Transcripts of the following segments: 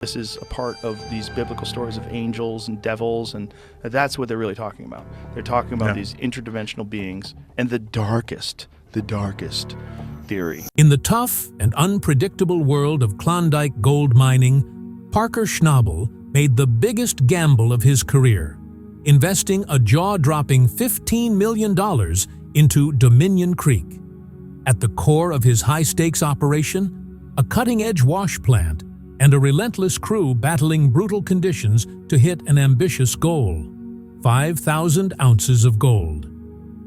This is a part of these biblical stories of angels and devils, and that's what they're really talking about. They're talking about these interdimensional beings and the darkest theory. In the tough and unpredictable world of Klondike gold mining, Parker Schnabel made the biggest gamble of his career, investing a jaw-dropping $15 million into Dominion Creek. At the core of his high-stakes operation, a cutting-edge wash plant and a relentless crew battling brutal conditions to hit an ambitious goal: 5,000 ounces of gold.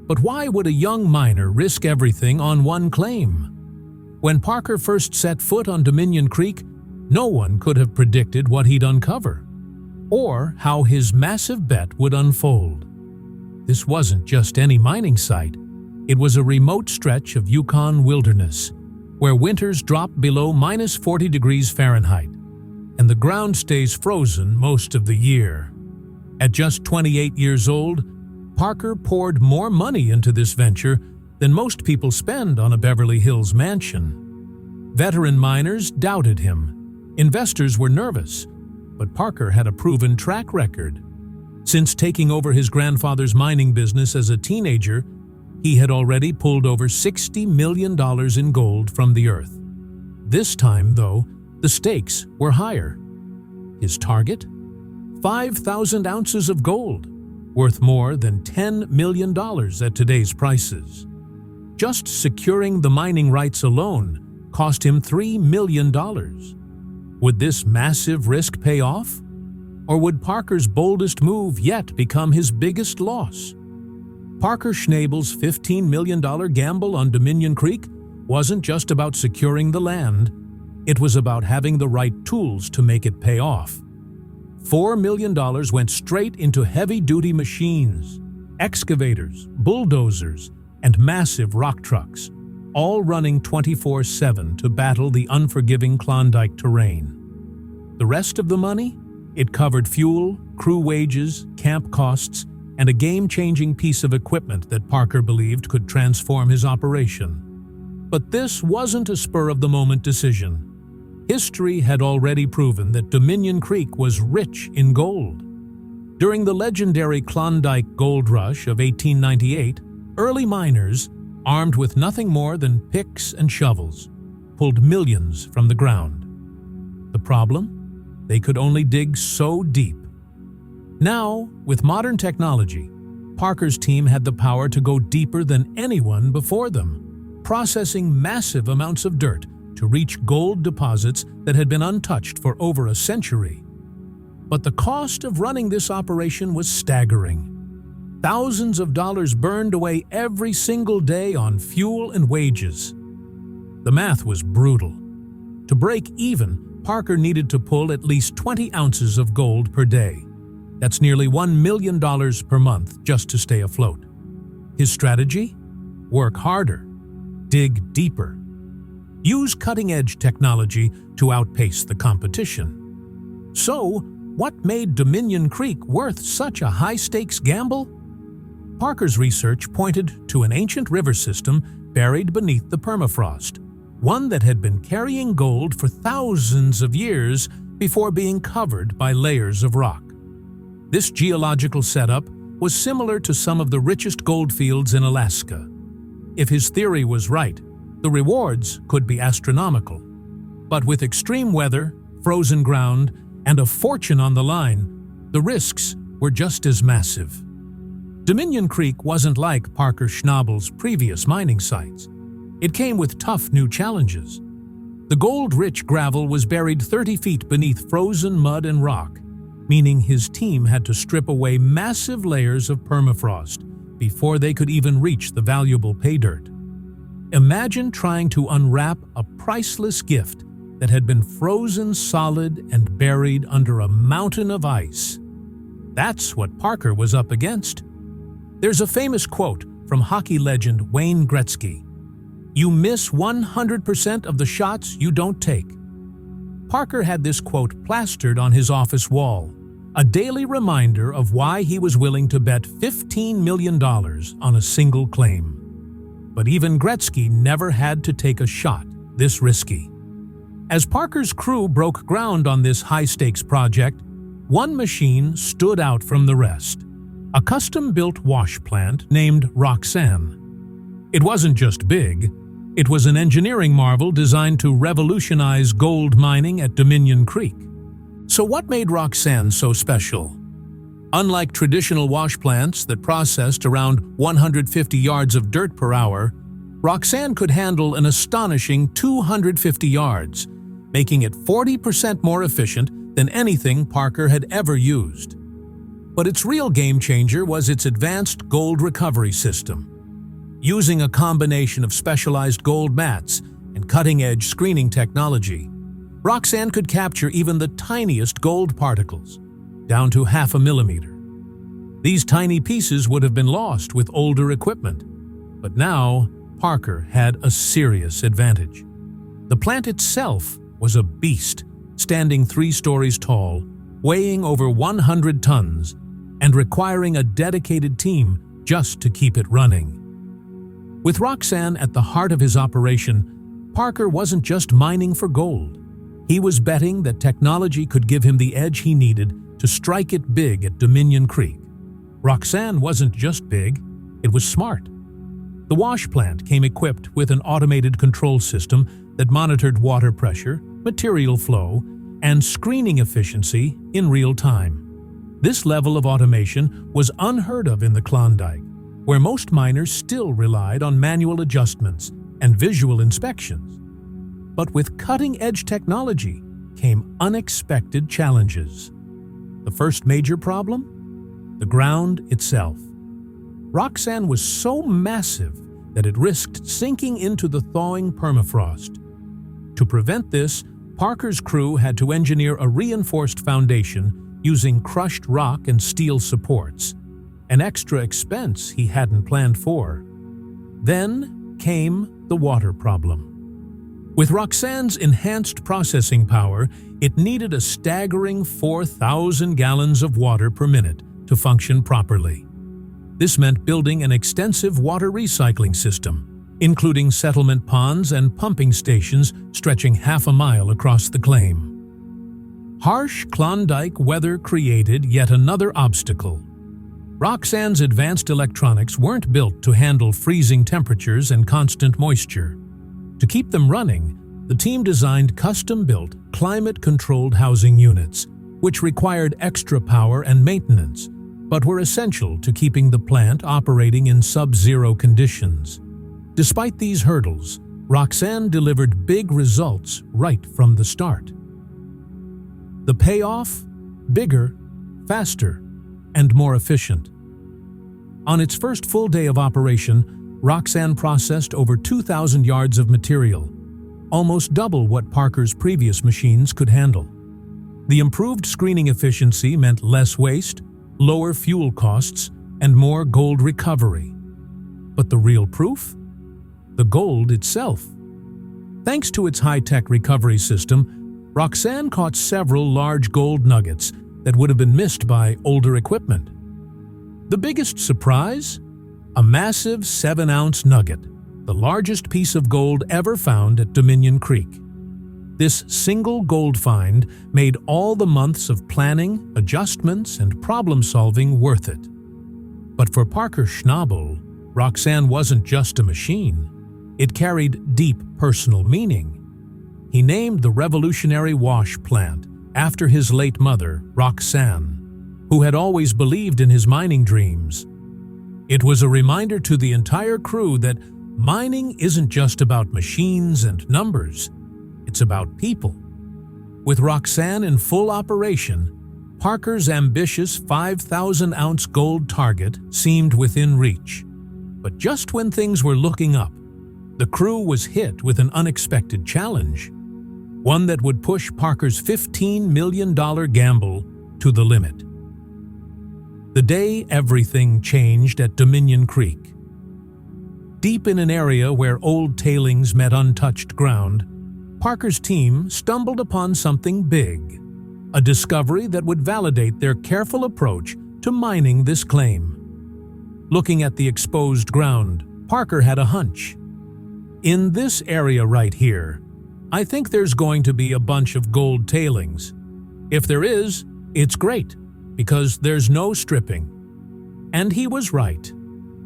But why would a young miner risk everything on one claim? When Parker first set foot on Dominion Creek, no one could have predicted what he'd uncover, or how his massive bet would unfold. This wasn't just any mining site. It was a remote stretch of Yukon wilderness, where winters drop below -40 degrees Fahrenheit, and the ground stays frozen most of the year. At just 28 years old, Parker poured more money into this venture than most people spend on a Beverly Hills mansion. Veteran miners doubted him. Investors were nervous, but Parker had a proven track record. Since taking over his grandfather's mining business as a teenager, he had already pulled over $60 million in gold from the earth. This time, though, the stakes were higher. His target? 5,000 ounces of gold, worth more than $10 million at today's prices. Just securing the mining rights alone cost him $3 million. Would this massive risk pay off? Or would Parker's boldest move yet become his biggest loss? Parker Schnabel's $15 million gamble on Dominion Creek wasn't just about securing the land. It was about having the right tools to make it pay off. $4 million went straight into heavy-duty machines, excavators, bulldozers, and massive rock trucks, all running 24/7 to battle the unforgiving Klondike terrain. The rest of the money? It covered fuel, crew wages, camp costs, and a game-changing piece of equipment that Parker believed could transform his operation. But this wasn't a spur-of-the-moment decision. History had already proven that Dominion Creek was rich in gold. During the legendary Klondike Gold Rush of 1898, early miners, armed with nothing more than picks and shovels, pulled millions from the ground. The problem? They could only dig so deep. Now, with modern technology, Parker's team had the power to go deeper than anyone before them, processing massive amounts of dirt to reach gold deposits that had been untouched for over a century. But the cost of running this operation was staggering. Thousands of dollars burned away every single day on fuel and wages. The math was brutal. To break even, Parker needed to pull at least 20 ounces of gold per day. That's nearly $1 million per month just to stay afloat. His strategy? Work harder. Dig deeper. Use cutting-edge technology to outpace the competition. So, what made Dominion Creek worth such a high-stakes gamble? Parker's research pointed to an ancient river system buried beneath the permafrost, one that had been carrying gold for thousands of years before being covered by layers of rock. This geological setup was similar to some of the richest gold fields in Alaska. If his theory was right, the rewards could be astronomical. But with extreme weather, frozen ground, and a fortune on the line, the risks were just as massive. Dominion Creek wasn't like Parker Schnabel's previous mining sites. It came with tough new challenges. The gold-rich gravel was buried 30 feet beneath frozen mud and rock, meaning his team had to strip away massive layers of permafrost before they could even reach the valuable pay dirt. Imagine trying to unwrap a priceless gift that had been frozen solid and buried under a mountain of ice. That's what Parker was up against. There's a famous quote from hockey legend Wayne Gretzky: "You miss 100% of the shots you don't take." Parker had this quote plastered on his office wall, a daily reminder of why he was willing to bet $15 million on a single claim. But even Gretzky never had to take a shot this risky. As Parker's crew broke ground on this high-stakes project, one machine stood out from the rest, a custom-built wash plant named Roxanne. It wasn't just big, it was an engineering marvel designed to revolutionize gold mining at Dominion Creek. So what made Roxanne so special? Unlike traditional wash plants that processed around 150 yards of dirt per hour, Roxanne could handle an astonishing 250 yards, making it 40% more efficient than anything Parker had ever used. But its real game changer was its advanced gold recovery system. Using a combination of specialized gold mats and cutting-edge screening technology, Roxanne could capture even the tiniest gold particles, down to 0.5 millimeter. These tiny pieces would have been lost with older equipment, but now Parker had a serious advantage. The plant itself was a beast, standing 3 stories tall, weighing over 100 tons, and requiring a dedicated team just to keep it running. With Roxanne at the heart of his operation, Parker wasn't just mining for gold. He was betting that technology could give him the edge he needed to strike it big at Dominion Creek. Roxanne wasn't just big, it was smart. The wash plant came equipped with an automated control system that monitored water pressure, material flow, and screening efficiency in real time. This level of automation was unheard of in the Klondike, where most miners still relied on manual adjustments and visual inspections. But with cutting-edge technology came unexpected challenges. The first major problem? The ground itself. Roxanne was so massive that it risked sinking into the thawing permafrost. To prevent this, Parker's crew had to engineer a reinforced foundation using crushed rock and steel supports, an extra expense he hadn't planned for. Then came the water problem. With Roxanne's enhanced processing power, it needed a staggering 4,000 gallons of water per minute to function properly. This meant building an extensive water recycling system, including settlement ponds and pumping stations stretching 0.5 mile across the claim. Harsh Klondike weather created yet another obstacle. Roxanne's advanced electronics weren't built to handle freezing temperatures and constant moisture. To keep them running, the team designed custom-built, climate-controlled housing units, which required extra power and maintenance, but were essential to keeping the plant operating in sub-zero conditions. Despite these hurdles, Roxanne delivered big results right from the start. The payoff? Bigger, faster, and more efficient. On its first full day of operation, Roxanne processed over 2,000 yards of material, almost double what Parker's previous machines could handle. The improved screening efficiency meant less waste, lower fuel costs, and more gold recovery. But the real proof? The gold itself. Thanks to its high-tech recovery system, Roxanne caught several large gold nuggets that would have been missed by older equipment. The biggest surprise? A massive 7-ounce nugget, the largest piece of gold ever found at Dominion Creek. This single gold find made all the months of planning, adjustments, and problem-solving worth it. But for Parker Schnabel, Roxanne wasn't just a machine. It carried deep personal meaning. He named the revolutionary wash plant after his late mother, Roxanne, who had always believed in his mining dreams. It was a reminder to the entire crew that mining isn't just about machines and numbers, it's about people. With Roxanne in full operation, Parker's ambitious 5,000-ounce gold target seemed within reach. But just when things were looking up, the crew was hit with an unexpected challenge, one that would push Parker's $15 million gamble to the limit. The day everything changed at Dominion Creek. Deep in an area where old tailings met untouched ground, Parker's team stumbled upon something big, a discovery that would validate their careful approach to mining this claim. Looking at the exposed ground, Parker had a hunch. In this area right here, I think there's going to be a bunch of gold tailings. If there is, it's great, because there's no stripping." And he was right.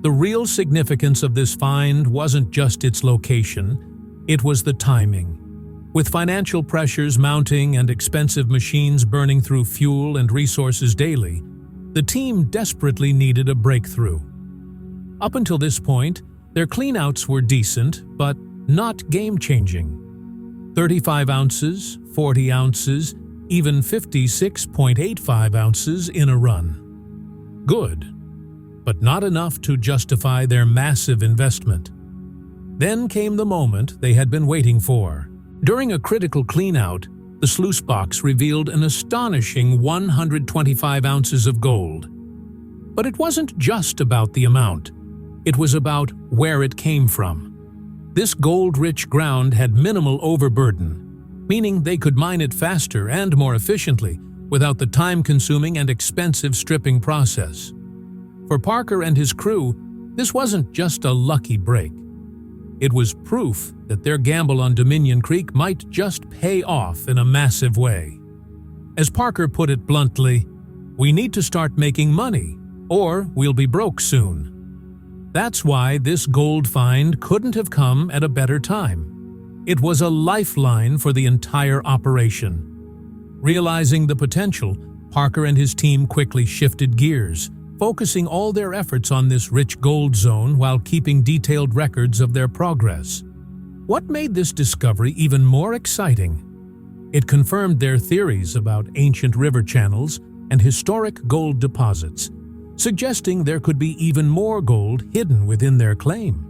The real significance of this find wasn't just its location, it was the timing. With financial pressures mounting and expensive machines burning through fuel and resources daily, the team desperately needed a breakthrough. Up until this point, their cleanouts were decent, but not game-changing. 35 ounces, 40 ounces, even 56.85 ounces in a run. Good, but not enough to justify their massive investment. Then came the moment they had been waiting for. During a critical cleanout, the sluice box revealed an astonishing 125 ounces of gold. But it wasn't just about the amount. It was about where it came from. This gold-rich ground had minimal overburden, meaning they could mine it faster and more efficiently without the time-consuming and expensive stripping process. For Parker and his crew, this wasn't just a lucky break. It was proof that their gamble on Dominion Creek might just pay off in a massive way. As Parker put it bluntly, "We need to start making money, or we'll be broke soon." That's why this gold find couldn't have come at a better time. It was a lifeline for the entire operation. Realizing the potential, Parker and his team quickly shifted gears, focusing all their efforts on this rich gold zone while keeping detailed records of their progress. What made this discovery even more exciting? It confirmed their theories about ancient river channels and historic gold deposits, suggesting there could be even more gold hidden within their claim.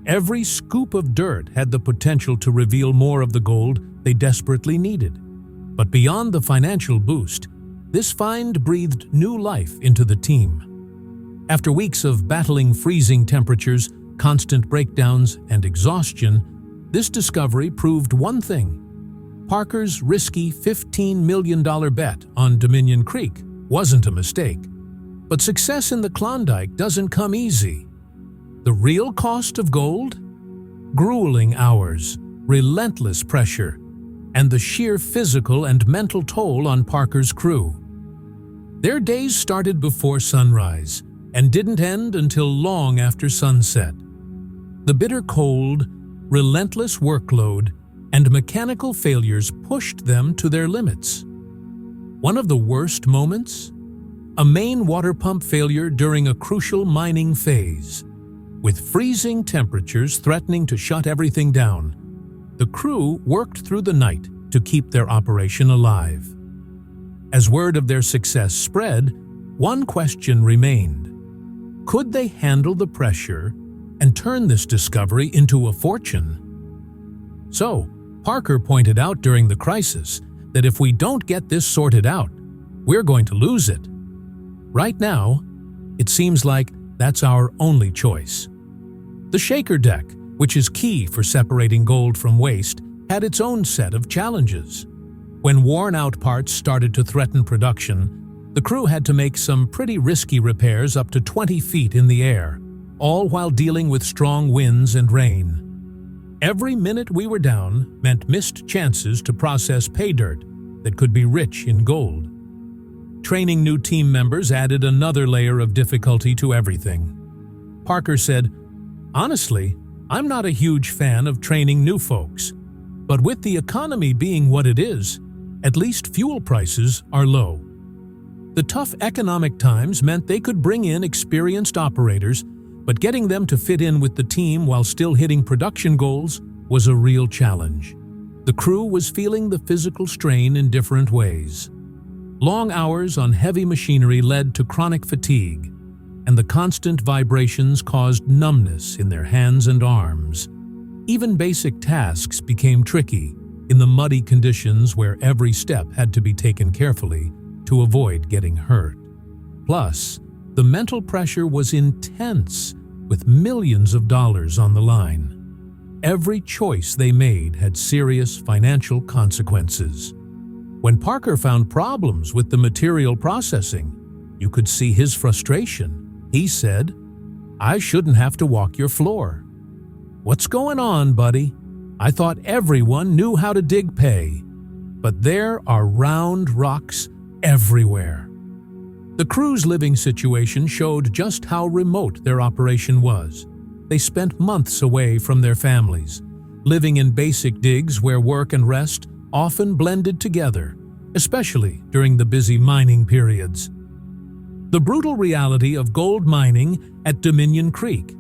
Every scoop of dirt had the potential to reveal more of the gold they desperately needed. But beyond the financial boost, this find breathed new life into the team. After weeks of battling freezing temperatures, constant breakdowns, and exhaustion, this discovery proved one thing. Parker's risky $15 million bet on Dominion Creek wasn't a mistake. But success in the Klondike doesn't come easy. The real cost of gold? Grueling hours, relentless pressure, and the sheer physical and mental toll on Parker's crew. Their days started before sunrise and didn't end until long after sunset. The bitter cold, relentless workload, and mechanical failures pushed them to their limits. One of the worst moments? A main water pump failure during a crucial mining phase. With freezing temperatures threatening to shut everything down, the crew worked through the night to keep their operation alive. As word of their success spread, one question remained. Could they handle the pressure and turn this discovery into a fortune? So, Parker pointed out during the crisis that if we don't get this sorted out, we're going to lose it. Right now, it seems like that's our only choice. The shaker deck, which is key for separating gold from waste, had its own set of challenges. When worn-out parts started to threaten production, the crew had to make some pretty risky repairs up to 20 feet in the air, all while dealing with strong winds and rain. Every minute we were down meant missed chances to process pay dirt that could be rich in gold. Training new team members added another layer of difficulty to everything. Parker said, "Honestly, I'm not a huge fan of training new folks, but with the economy being what it is, at least fuel prices are low." The tough economic times meant they could bring in experienced operators, but getting them to fit in with the team while still hitting production goals was a real challenge. The crew was feeling the physical strain in different ways. Long hours on heavy machinery led to chronic fatigue, and the constant vibrations caused numbness in their hands and arms. Even basic tasks became tricky in the muddy conditions where every step had to be taken carefully to avoid getting hurt. Plus, the mental pressure was intense, with millions of dollars on the line. Every choice they made had serious financial consequences. When Parker found problems with the material processing, you could see his frustration. He said, "I shouldn't have to walk your floor." "What's going on, buddy?" I thought everyone knew how to dig pay, but there are round rocks everywhere. The crew's living situation showed just how remote their operation was. They spent months away from their families, living in basic digs where work and rest often blended together, especially during the busy mining periods. The brutal reality of gold mining at Dominion Creek.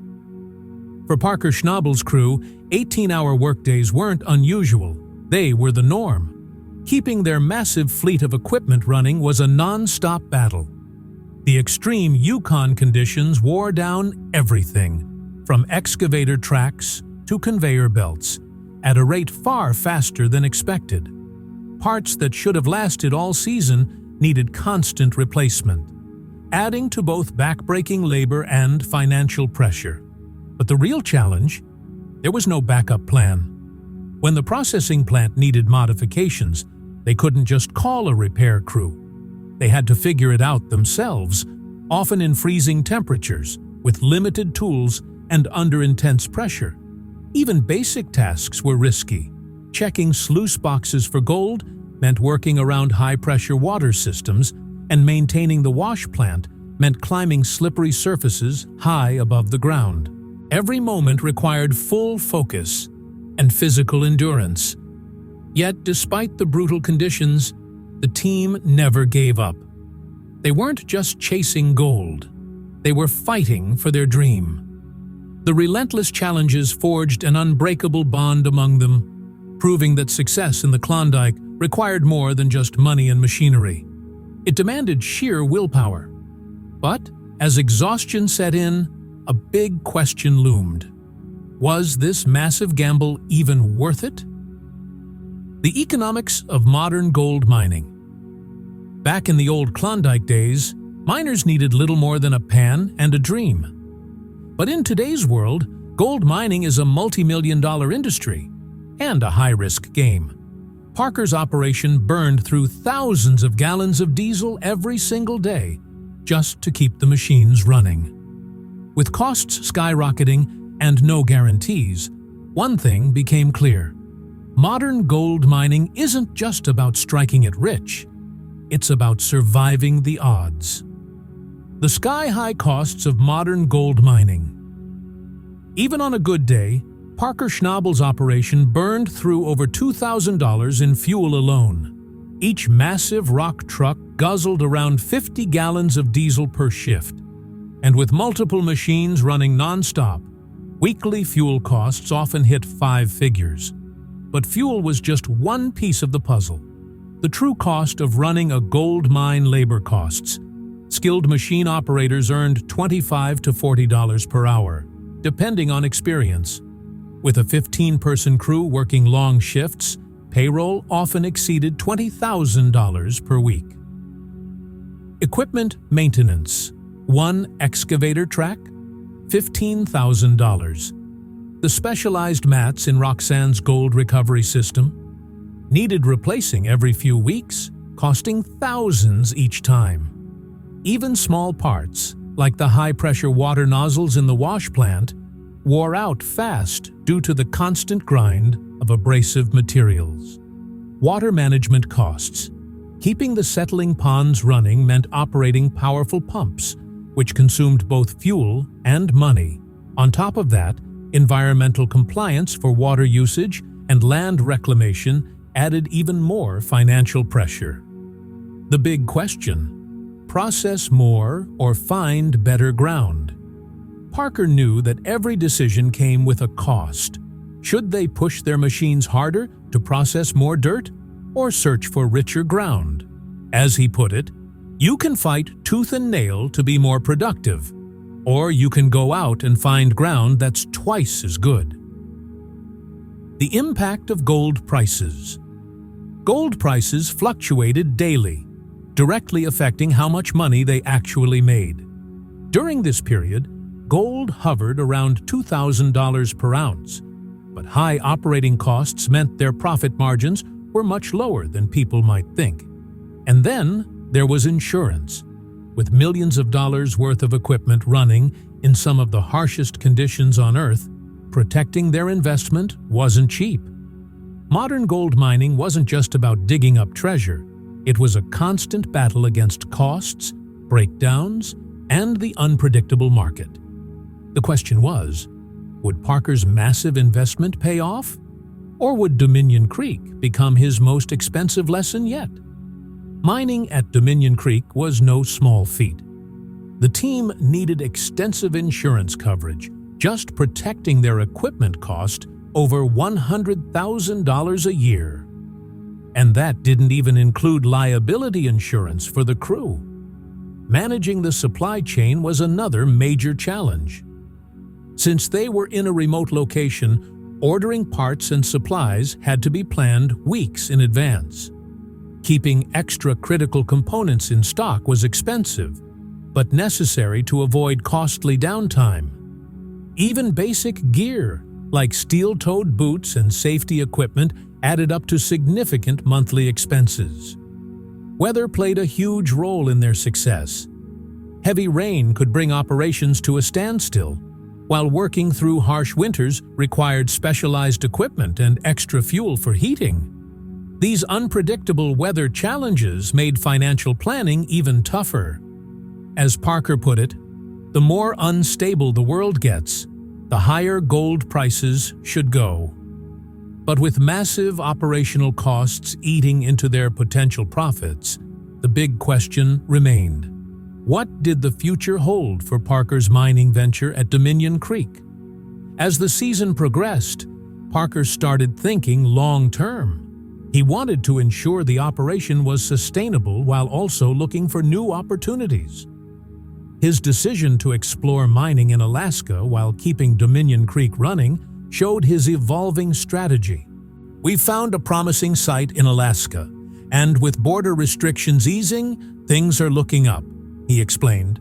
For Parker Schnabel's crew, 18-hour workdays weren't unusual. They were the norm. Keeping their massive fleet of equipment running was a non-stop battle. The extreme Yukon conditions wore down everything, from excavator tracks to conveyor belts, at a rate far faster than expected. Parts that should have lasted all season needed constant replacement, adding to both backbreaking labor and financial pressure. But the real challenge? There was no backup plan. When the processing plant needed modifications, they couldn't just call a repair crew. They had to figure it out themselves, often in freezing temperatures, with limited tools and under intense pressure. Even basic tasks were risky. Checking sluice boxes for gold meant working around high-pressure water systems, and maintaining the wash plant meant climbing slippery surfaces high above the ground. Every moment required full focus and physical endurance. Yet, despite the brutal conditions, the team never gave up. They weren't just chasing gold. They were fighting for their dream. The relentless challenges forged an unbreakable bond among them, proving that success in the Klondike required more than just money and machinery. It demanded sheer willpower. But, as exhaustion set in, a big question loomed. Was this massive gamble even worth it? The economics of modern gold mining. Back in the old Klondike days, miners needed little more than a pan and a dream. But in today's world, gold mining is a multi-million-dollar industry and a high-risk game. Parker's operation burned through thousands of gallons of diesel every single day just to keep the machines running. With costs skyrocketing and no guarantees, one thing became clear. Modern gold mining isn't just about striking it rich. It's about surviving the odds. The sky-high costs of modern gold mining. Even on a good day, Parker Schnabel's operation burned through over $2,000 in fuel alone. Each massive rock truck guzzled around 50 gallons of diesel per shift. And with multiple machines running non-stop, weekly fuel costs often hit 5 figures. But fuel was just one piece of the puzzle. The true cost of running a gold mine labor costs. Skilled machine operators earned $25 to $40 per hour, depending on experience. With a 15-person crew working long shifts, payroll often exceeded $20,000 per week. Equipment maintenance. One excavator track? $15,000. The specialized mats in Roxanne's gold recovery system needed replacing every few weeks, costing thousands each time. Even small parts, like the high-pressure water nozzles in the wash plant, wore out fast due to the constant grind of abrasive materials. Water management costs. Keeping the settling ponds running meant operating powerful pumps, which consumed both fuel and money. On top of that, environmental compliance for water usage and land reclamation added even more financial pressure. The big question: process more or find better ground? Parker knew that every decision came with a cost. Should they push their machines harder to process more dirt or search for richer ground? As he put it, you can fight tooth and nail to be more productive, or you can go out and find ground that's twice as good. The impact of gold prices. Gold prices fluctuated daily, directly affecting how much money they actually made. During this period, gold hovered around $2,000 per ounce, but high operating costs meant their profit margins were much lower than people might think. And then there was insurance. With millions of dollars worth of equipment running in some of the harshest conditions on Earth, protecting their investment wasn't cheap. Modern gold mining wasn't just about digging up treasure. It was a constant battle against costs, breakdowns, and the unpredictable market. The question was, would Parker's massive investment pay off? Or would Dominion Creek become his most expensive lesson yet? Mining at Dominion Creek was no small feat. The team needed extensive insurance coverage, just protecting their equipment cost over $100,000 a year. And that didn't even include liability insurance for the crew. Managing the supply chain was another major challenge. Since they were in a remote location, ordering parts and supplies had to be planned weeks in advance. Keeping extra critical components in stock was expensive, but necessary to avoid costly downtime. Even basic gear, like steel-toed boots and safety equipment, added up to significant monthly expenses. Weather played a huge role in their success. Heavy rain could bring operations to a standstill, while working through harsh winters required specialized equipment and extra fuel for heating. These unpredictable weather challenges made financial planning even tougher. As Parker put it, the more unstable the world gets, the higher gold prices should go. But with massive operational costs eating into their potential profits, the big question remained. What did the future hold for Parker's mining venture at Dominion Creek? As the season progressed, Parker started thinking long-term. He wanted to ensure the operation was sustainable while also looking for new opportunities. His decision to explore mining in Alaska while keeping Dominion Creek running showed his evolving strategy. "We've found a promising site in Alaska, and with border restrictions easing, things are looking up," he explained.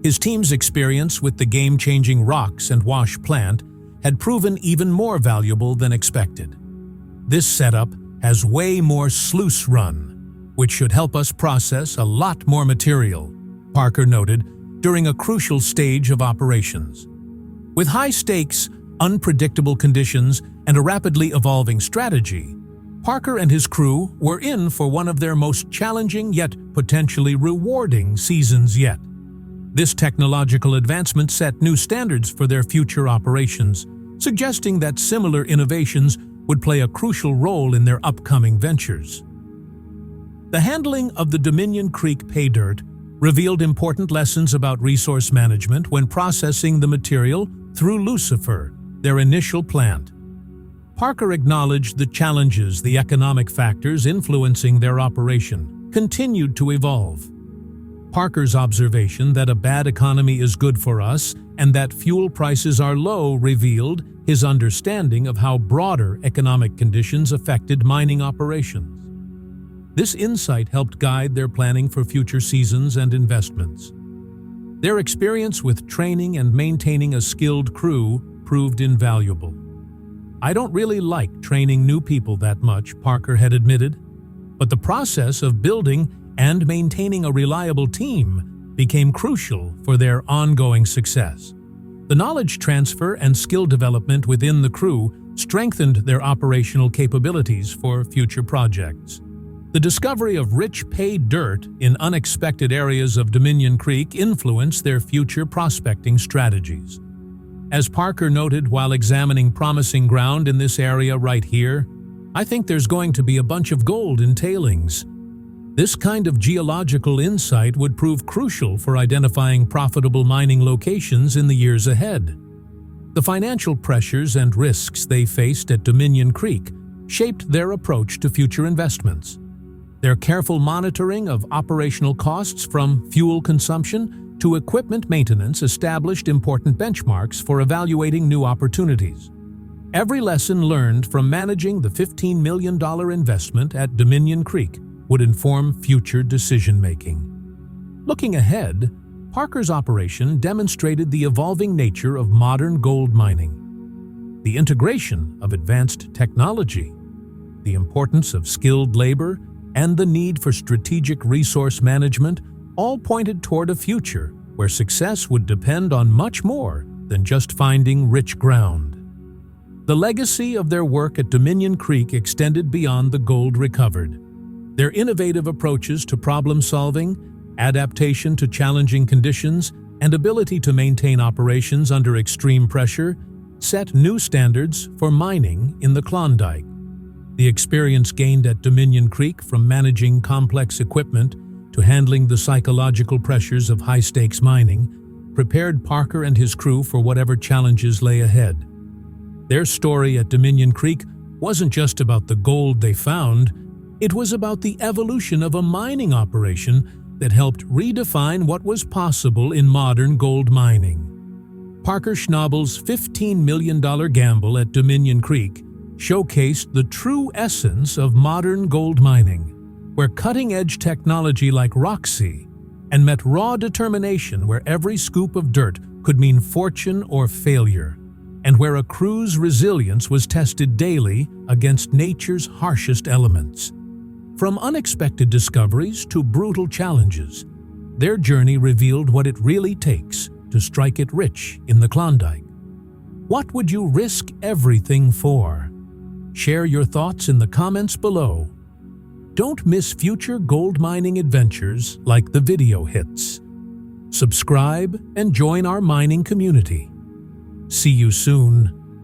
His team's experience with the game-changing rocks and wash plant had proven even more valuable than expected. "This setup has way more sluice run, which should help us process a lot more material," Parker noted during a crucial stage of operations. With high stakes, unpredictable conditions, and a rapidly evolving strategy, Parker and his crew were in for one of their most challenging yet potentially rewarding seasons yet. This technological advancement set new standards for their future operations, suggesting that similar innovations would play a crucial role in their upcoming ventures. The handling of the Dominion Creek pay dirt revealed important lessons about resource management when processing the material through Lucifer, their initial plant. Parker acknowledged the challenges the economic factors influencing their operation continued to evolve. Parker's observation that a bad economy is good for us and that fuel prices are low revealed his understanding of how broader economic conditions affected mining operations. This insight helped guide their planning for future seasons and investments. Their experience with training and maintaining a skilled crew proved invaluable. "I don't really like training new people that much," Parker had admitted, but the process of building and maintaining a reliable team became crucial for their ongoing success. The knowledge transfer and skill development within the crew strengthened their operational capabilities for future projects. The discovery of rich pay dirt in unexpected areas of Dominion Creek influenced their future prospecting strategies. As Parker noted while examining promising ground in this area right here, "I think there's going to be a bunch of gold in tailings." This kind of geological insight would prove crucial for identifying profitable mining locations in the years ahead. The financial pressures and risks they faced at Dominion Creek shaped their approach to future investments. Their careful monitoring of operational costs from fuel consumption to equipment maintenance established important benchmarks for evaluating new opportunities. Every lesson learned from managing the $15 million investment at Dominion Creek would inform future decision-making. Looking ahead, Parker's operation demonstrated the evolving nature of modern gold mining. The integration of advanced technology, the importance of skilled labor, and the need for strategic resource management all pointed toward a future where success would depend on much more than just finding rich ground. The legacy of their work at Dominion Creek extended beyond the gold recovered. Their innovative approaches to problem-solving, adaptation to challenging conditions, and ability to maintain operations under extreme pressure set new standards for mining in the Klondike. The experience gained at Dominion Creek, from managing complex equipment to handling the psychological pressures of high-stakes mining, prepared Parker and his crew for whatever challenges lay ahead. Their story at Dominion Creek wasn't just about the gold they found, it was about the evolution of a mining operation that helped redefine what was possible in modern gold mining. Parker Schnabel's $15 million gamble at Dominion Creek showcased the true essence of modern gold mining, where cutting-edge technology like Roxy and met raw determination, where every scoop of dirt could mean fortune or failure, and where a crew's resilience was tested daily against nature's harshest elements. From unexpected discoveries to brutal challenges, their journey revealed what it really takes to strike it rich in the Klondike. What would you risk everything for? Share your thoughts in the comments below. Don't miss future gold mining adventures like the video hits. Subscribe and join our mining community. See you soon.